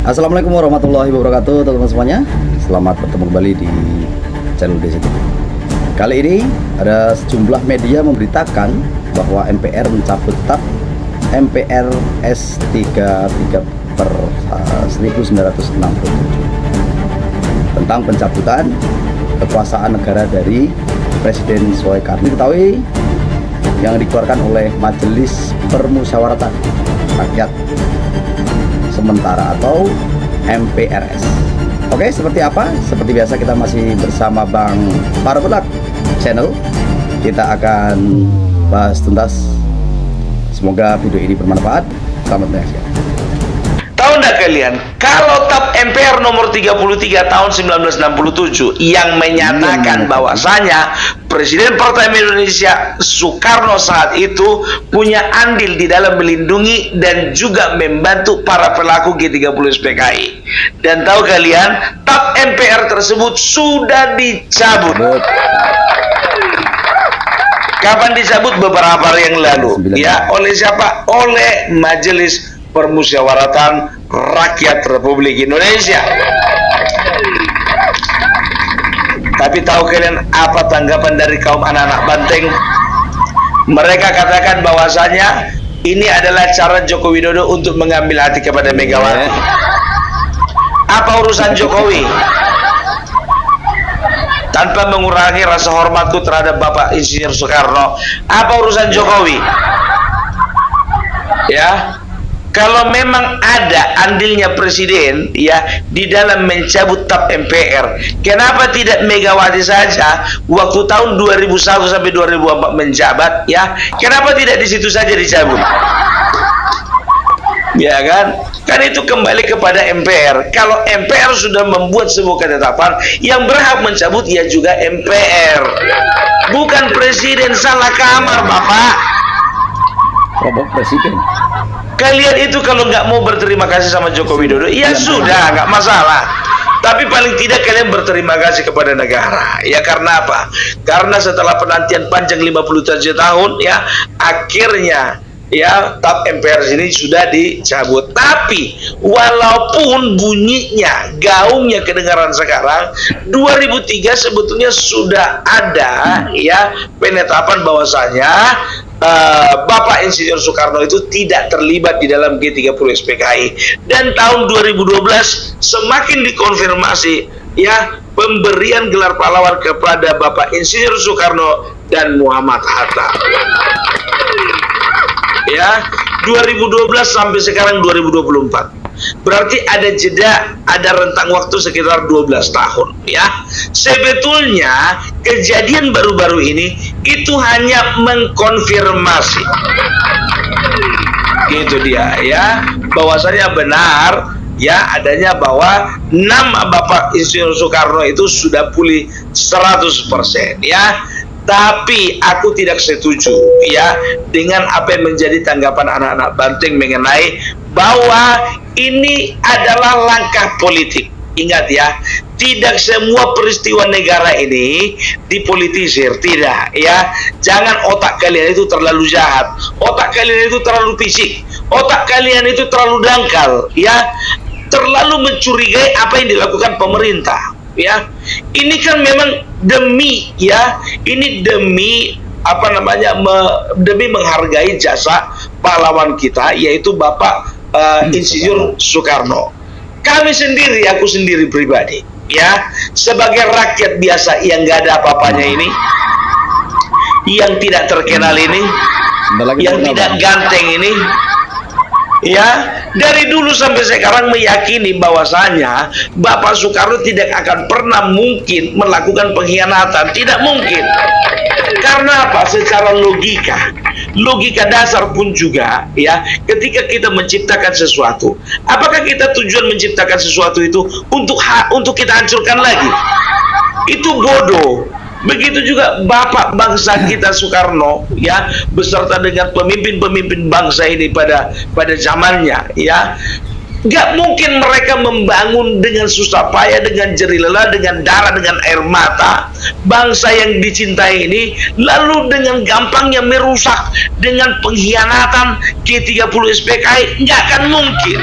Assalamualaikum warahmatullahi wabarakatuh, teman-teman semuanya. Selamat bertemu kembali di channel DC TV. Kali ini ada sejumlah media memberitakan bahwa MPR mencabut TAP MPR S33 per 1967 tentang pencabutan kekuasaan negara dari Presiden Soekarno. Diketahui yang dikeluarkan oleh Majelis Permusyawaratan Rakyat Sementara atau MPRS. Oke, seperti apa? Seperti biasa kita masih bersama Bang Parabelak Channel. Kita akan bahas tuntas. Semoga video ini bermanfaat. Selamat menyaksikan. Tahu nggak kalian, kalau TAP MPR nomor 33 tahun 1967 yang menyatakan bahwasanya Presiden Pertama Indonesia Soekarno saat itu punya andil di dalam melindungi dan juga membantu para pelaku G30 SPKI. Dan tahu kalian, TAP MPR tersebut sudah dicabut. Kapan dicabut? Beberapa hari yang lalu. Ya, oleh siapa? Oleh Majelis Permusyawaratan Rakyat Republik Indonesia. Tapi tahu kalian apa tanggapan dari kaum anak-anak banteng? Mereka katakan bahwasanya ini adalah cara Joko Widodo untuk mengambil hati kepada Megawati. Apa urusan Jokowi? Tanpa mengurangi rasa hormatku terhadap Bapak Insinyur Soekarno, apa urusan Jokowi? Ya, kalau memang ada andilnya presiden ya di dalam mencabut TAP MPR, kenapa tidak Megawati saja waktu tahun 2001 sampai 2004 menjabat ya? Kenapa tidak di situ saja dicabut? Ya kan? Kan itu kembali kepada MPR. Kalau MPR sudah membuat sebuah ketetapan, yang berhak mencabut ya juga MPR. Bukan presiden, salah kamar Bapak. Bapak Presiden. Kalian itu kalau nggak mau berterima kasih sama Joko Widodo, ya sudah, nggak masalah. Tapi paling tidak kalian berterima kasih kepada negara. Ya karena apa? Karena setelah penantian panjang 57 tahun, ya akhirnya ya TAP MPR ini sudah dicabut. Tapi walaupun bunyinya, gaungnya kedengaran sekarang, 2003 sebetulnya sudah ada ya penetapan bahwasanya Bapak Insinyur Soekarno itu tidak terlibat di dalam G30 SPKI. Dan tahun 2012 semakin dikonfirmasi ya pemberian gelar pahlawan kepada Bapak Insinyur Soekarno dan Muhammad Hatta. Ya, 2012 sampai sekarang 2024. Berarti ada jeda, ada rentang waktu sekitar 12 tahun ya. Sebetulnya kejadian baru-baru ini itu hanya mengkonfirmasi. Gitu dia ya, bahwasanya benar ya adanya bahwa nama Bapak Insinyur Soekarno itu sudah pulih 100% ya. Tapi aku tidak setuju ya dengan apa yang menjadi tanggapan anak-anak banteng mengenai bahwa ini adalah langkah politik. Ingat ya, tidak semua peristiwa negara ini dipolitisir, tidak ya. Jangan otak kalian itu terlalu jahat, otak kalian itu terlalu fisik, otak kalian itu terlalu dangkal ya, terlalu mencurigai apa yang dilakukan pemerintah. Ya, ini kan memang demi ya, ini demi apa namanya demi menghargai jasa pahlawan kita yaitu Bapak Insinyur Soekarno. Kami sendiri, aku sendiri pribadi ya, sebagai rakyat biasa yang gak ada apa-apanya ini, yang tidak terkenal ini, yang tidak ganteng ini ya, dari dulu sampai sekarang meyakini bahwasanya Bapak Soekarno tidak akan pernah mungkin melakukan pengkhianatan. Tidak mungkin. Karena apa? Secara logika dasar pun juga ya, ketika kita menciptakan sesuatu, apakah kita tujuan menciptakan sesuatu itu untuk kita hancurkan lagi? Itu bodoh. Begitu juga Bapak bangsa kita Soekarno ya, beserta dengan pemimpin-pemimpin bangsa ini pada zamannya ya, gak mungkin mereka membangun dengan susah payah, dengan jerih lelah, dengan darah, dengan air mata bangsa yang dicintai ini, lalu dengan gampangnya merusak dengan pengkhianatan G30 SPKI. Gak akan mungkin.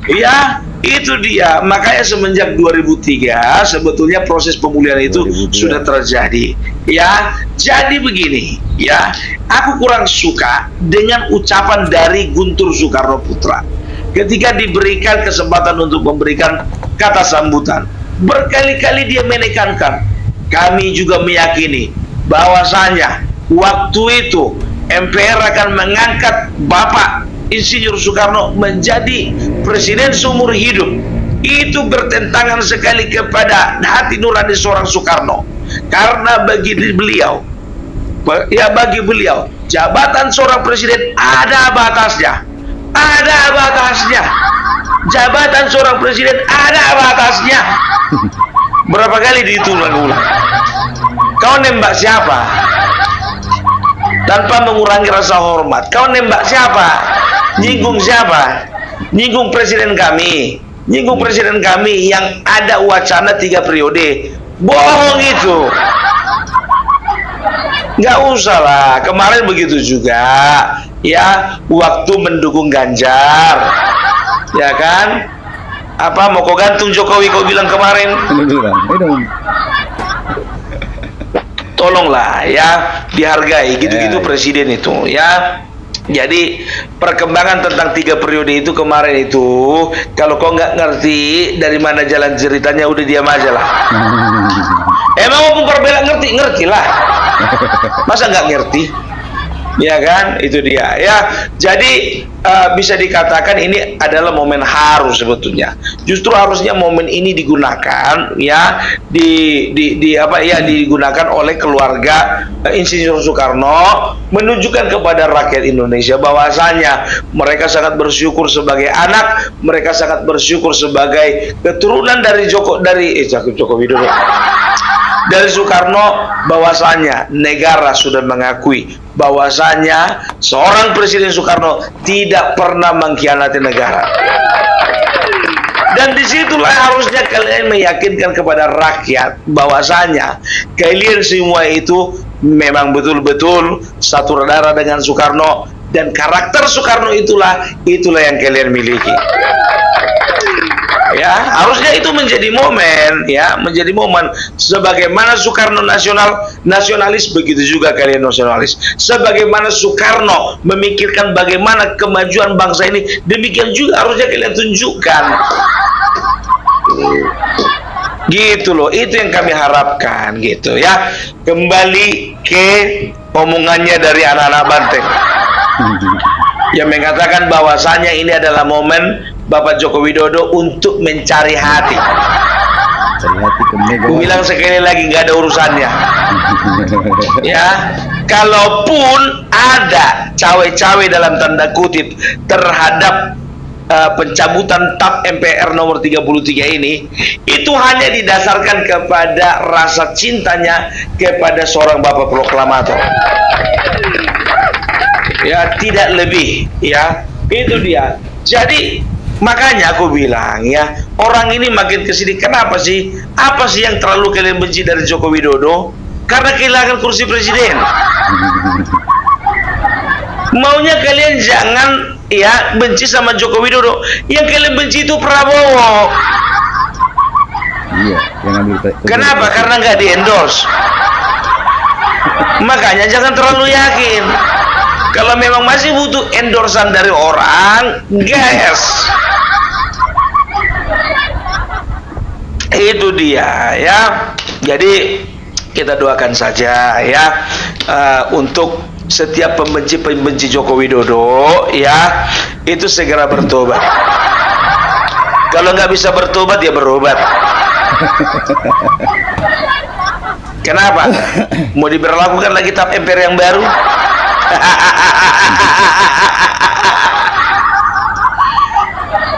Ya, itu dia. Makanya semenjak 2003 sebetulnya proses pemulihan itu 2002. sudah terjadi. Ya, jadi begini, ya. Aku kurang suka dengan ucapan dari Guntur Soekarno Putra ketika diberikan kesempatan untuk memberikan kata sambutan. Berkali-kali dia menekankan, kami juga meyakini bahwasanya waktu itu MPR akan mengangkat Bapak Insinyur Soekarno menjadi presiden seumur hidup. Itu bertentangan sekali kepada hati nurani seorang Soekarno. Karena bagi beliau, jabatan seorang presiden ada batasnya. Ada batasnya. Jabatan seorang presiden ada batasnya. Berapa kali diulang-ulang? Kau nembak siapa? Tanpa mengurangi rasa hormat. Kau nembak siapa? Nyinggung siapa? Nyinggung presiden kami. Nyinggung presiden kami yang ada wacana 3 periode. Bohong itu. Nggak usah lah. Kemarin begitu juga. Ya, waktu mendukung Ganjar. Ya kan? Apa mau kau gantung Jokowi kau bilang kemarin? Tolonglah ya, dihargai gitu-gitu presiden itu ya. Jadi perkembangan tentang 3 periode itu kemarin itu, kalau kau nggak ngerti dari mana jalan ceritanya, udah diam aja lah. Emang mau perbedaan ngerti lah. Masa nggak ngerti? Ya kan, itu dia ya. Jadi bisa dikatakan ini adalah momen haru sebetulnya. Justru harusnya momen ini digunakan ya digunakan oleh keluarga Insinyur Soekarno menunjukkan kepada rakyat Indonesia bahwasanya mereka sangat bersyukur sebagai anak, mereka sangat bersyukur sebagai keturunan dari Joko Widodo. Dari Soekarno, bahwasanya negara sudah mengakui bahwasanya seorang Presiden Soekarno tidak pernah mengkhianati negara. Dan disitulah harusnya kalian meyakinkan kepada rakyat bahwasanya kalian semua itu memang betul-betul satu darah dengan Soekarno, dan karakter Soekarno itulah yang kalian miliki. Ya, harusnya itu menjadi momen ya, menjadi momen sebagaimana Soekarno nasionalis, begitu juga kalian nasionalis. Sebagaimana Soekarno memikirkan bagaimana kemajuan bangsa ini, demikian juga harusnya kalian tunjukkan. Gitu loh, itu yang kami harapkan gitu ya. Kembali ke omongannya dari anak-anak Banteng yang mengatakan bahwasanya ini adalah momen Bapak Joko Widodo untuk mencari hati. Aku bilang sekali lagi, nggak ada urusannya. Ya, kalaupun ada cawe-cawe dalam tanda kutip terhadap pencabutan TAP MPR nomor 33 ini, itu hanya didasarkan kepada rasa cintanya kepada seorang Bapak Proklamator. Ya, tidak lebih ya. Itu dia. Jadi makanya aku bilang ya, orang ini makin kesini, kenapa sih? Apa sih yang terlalu kalian benci dari Joko Widodo? Karena kehilangan kursi presiden. Maunya kalian jangan ya benci sama Joko Widodo. Yang kalian benci itu Prabowo. Iya, kenapa? Karena nggak di-endorse. Makanya jangan terlalu yakin. Kalau memang masih butuh endorsan dari orang, gas. Itu dia ya. Jadi kita doakan saja ya untuk setiap pembenci Joko Widodo ya, itu segera bertobat. Kalau nggak bisa bertobat ya berobat. Kenapa? Mau diberlakukan lagi TAP MPR yang baru?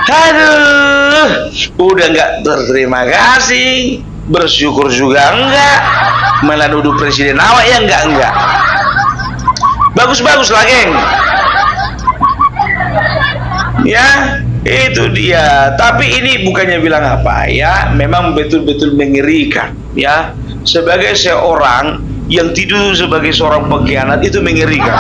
Aduh, udah nggak berterima kasih, bersyukur juga enggak, malah nuduh presiden awak ya enggak. Bagus-bagus lah geng. Ya, itu dia. Tapi ini bukannya bilang apa ya, memang betul-betul mengerikan ya. Sebagai seorang yang tidur sebagai seorang pengkhianat itu mengerikan.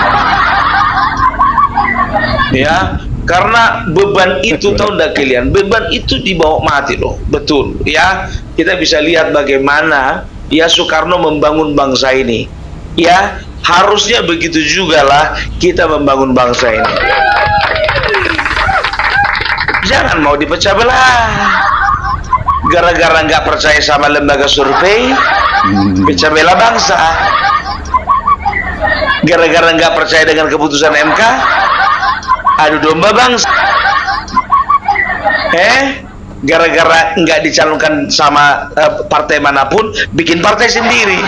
Ya, Karena beban itu, tahu nggak kalian, beban itu dibawa mati loh, betul ya. Kita bisa lihat bagaimana ya Soekarno membangun bangsa ini, ya harusnya begitu juga lah kita membangun bangsa ini. Jangan mau dipecah belah gara-gara nggak percaya sama lembaga survei, pecah belah bangsa. Gara-gara nggak percaya dengan keputusan MK, adu domba bangsa. Gara-gara nggak dicalonkan sama partai manapun, bikin partai sendiri.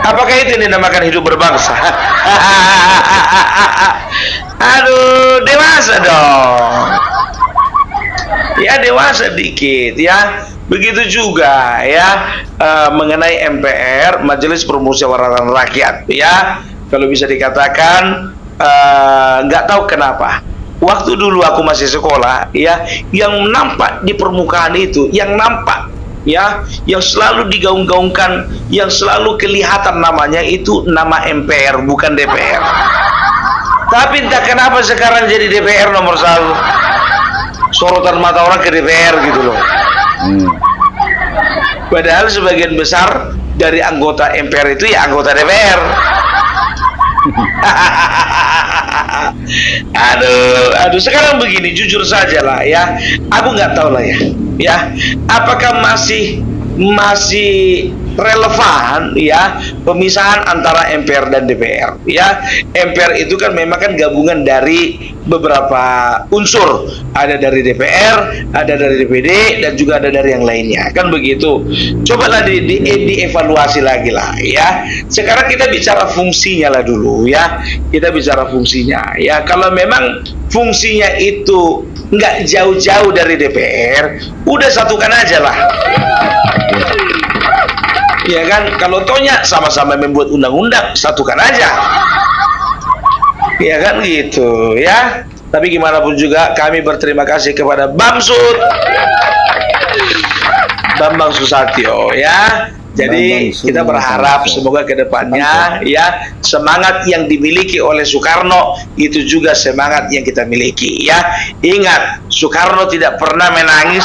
Apakah itu yang dinamakan hidup berbangsa? Aduh, dewasa dong. Ya dewasa dikit ya. Begitu juga ya mengenai MPR, Majelis Permusyawaratan Rakyat ya. Kalau bisa dikatakan nggak tahu kenapa. Waktu dulu aku masih sekolah ya, yang nampak di permukaan itu, yang nampak ya, yang selalu digaung-gaungkan, yang selalu kelihatan namanya itu nama MPR, bukan DPR. Tapi entah kenapa sekarang jadi DPR nomor 1. Sorotan mata orang ke DPR gitu loh. Padahal sebagian besar dari anggota MPR itu ya anggota DPR. Aduh, sekarang begini, jujur saja lah ya, aku nggak tahu lah ya, apakah masih relevan ya pemisahan antara MPR dan DPR ya. MPR itu kan memang kan gabungan dari beberapa unsur, ada dari DPR, ada dari DPD, dan juga ada dari yang lainnya, kan begitu. Cobalah dievaluasi lagi lah ya. Sekarang kita bicara fungsinya lah dulu ya, kita bicara fungsinya ya. Kalau memang fungsinya itu nggak jauh-jauh dari DPR, udah satukan aja lah. Ya kan, kalau tonya sama-sama membuat undang-undang, satukan aja. Ya kan gitu ya. Tapi gimana pun juga kami berterima kasih kepada Bamsud, Bambang Susatyo ya. Jadi kita berharap semoga kedepannya ya semangat yang dimiliki oleh Soekarno itu juga semangat yang kita miliki ya. Ingat, Soekarno tidak pernah menangis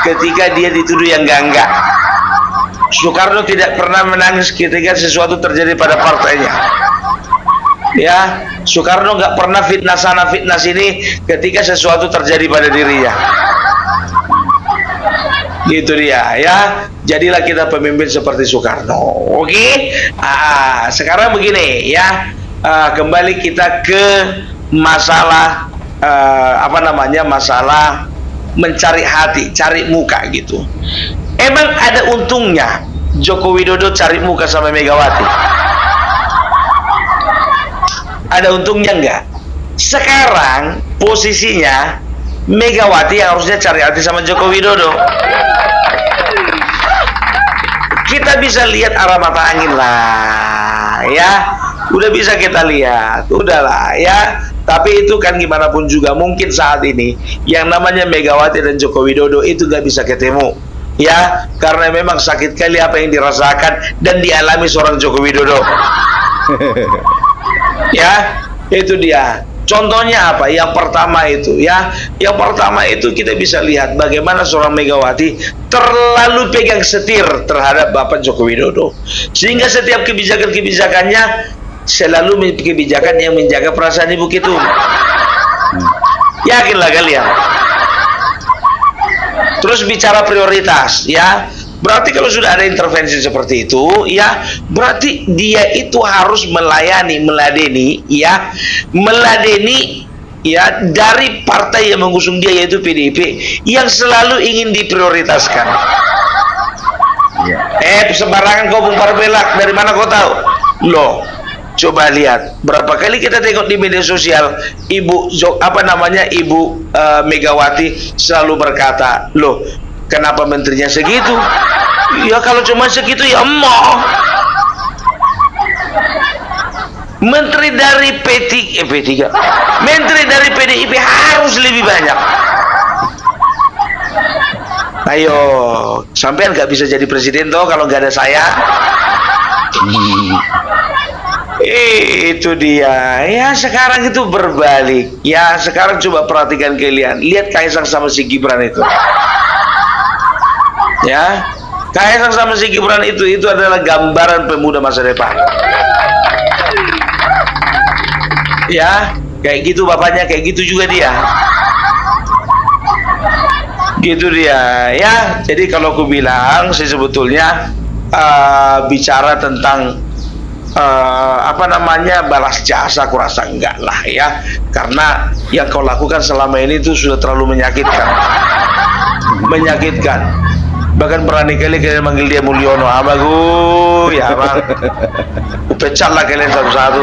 ketika dia dituduh yang enggak. Soekarno tidak pernah menangis ketika sesuatu terjadi pada partainya. Ya, Soekarno nggak pernah fitnah sana fitnah sini ketika sesuatu terjadi pada dirinya. Gitu dia ya. Jadilah kita pemimpin seperti Soekarno. Oke? Sekarang begini ya. Kembali kita ke masalah masalah mencari hati, cari muka gitu. Emang ada untungnya Joko Widodo cari muka sama Megawati? Ada untungnya enggak? Sekarang posisinya Megawati yang harusnya cari hati sama Joko Widodo. Kita bisa lihat arah mata angin lah ya. Udah bisa kita lihat, udahlah ya. Tapi itu kan gimana pun juga mungkin saat ini yang namanya Megawati dan Joko Widodo itu gak bisa ketemu ya, karena memang sakit kali apa yang dirasakan dan dialami seorang Joko Widodo. Ya, itu dia. Contohnya apa? Yang pertama itu ya, yang pertama itu kita bisa lihat bagaimana seorang Megawati terlalu pegang setir terhadap Bapak Joko Widodo, sehingga setiap kebijakan-kebijakannya selalu kebijakan yang menjaga perasaan Ibu Ketum. Yakinlah kalian. Terus bicara prioritas ya, berarti kalau sudah ada intervensi seperti itu ya, berarti dia itu harus meladeni ya dari partai yang mengusung dia, yaitu PDIP, yang selalu ingin diprioritaskan. Sembarangan kau bongkar belak, dari mana kau tahu? Loh, coba lihat berapa kali kita tengok di media sosial Ibu Megawati selalu berkata, loh kenapa menterinya segitu? Ya kalau cuma segitu ya emoh. Menteri dari P3, menteri dari PDIP harus lebih banyak. Ayo, sampean nggak bisa jadi presiden toh kalau nggak ada saya. Itu dia. Ya sekarang itu berbalik. Ya sekarang coba perhatikan kalian. Lihat Kaisang sama si Gibran itu. Ya, Kaisang sama si Gibran itu adalah gambaran pemuda masa depan. Ya, kayak gitu bapaknya, kayak gitu juga dia. Gitu dia. Ya, jadi kalau aku bilang sih sebetulnya bicara tentang apa namanya balas jasa, aku rasa enggak lah ya, karena yang kau lakukan selama ini itu sudah terlalu menyakitkan. Bahkan berani kali kalian manggil dia Mulyono. Abagu ya bang, pecah lah kalian satu-satu.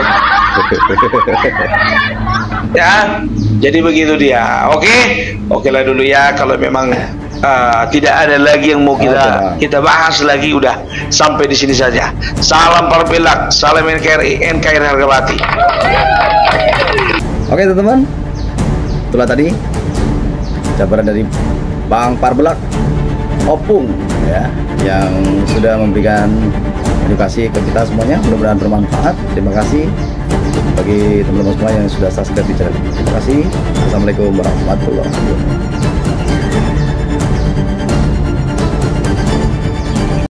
Ya, jadi begitu dia. Oke lah dulu ya. Kalau memang tidak ada lagi yang mau kita bahas lagi, udah sampai di sini saja. Salam Parpelak, salam NKRI harga mati. Oke teman-teman, itulah tadi jabaran dari Bang Parpelak Opung ya, yang sudah memberikan edukasi ke kita semuanya. Mudah-mudahan bermanfaat. Terima kasih bagi teman-teman semua yang sudah subscribe di channel ini. Terima kasih. Assalamualaikum warahmatullahi wabarakatuh.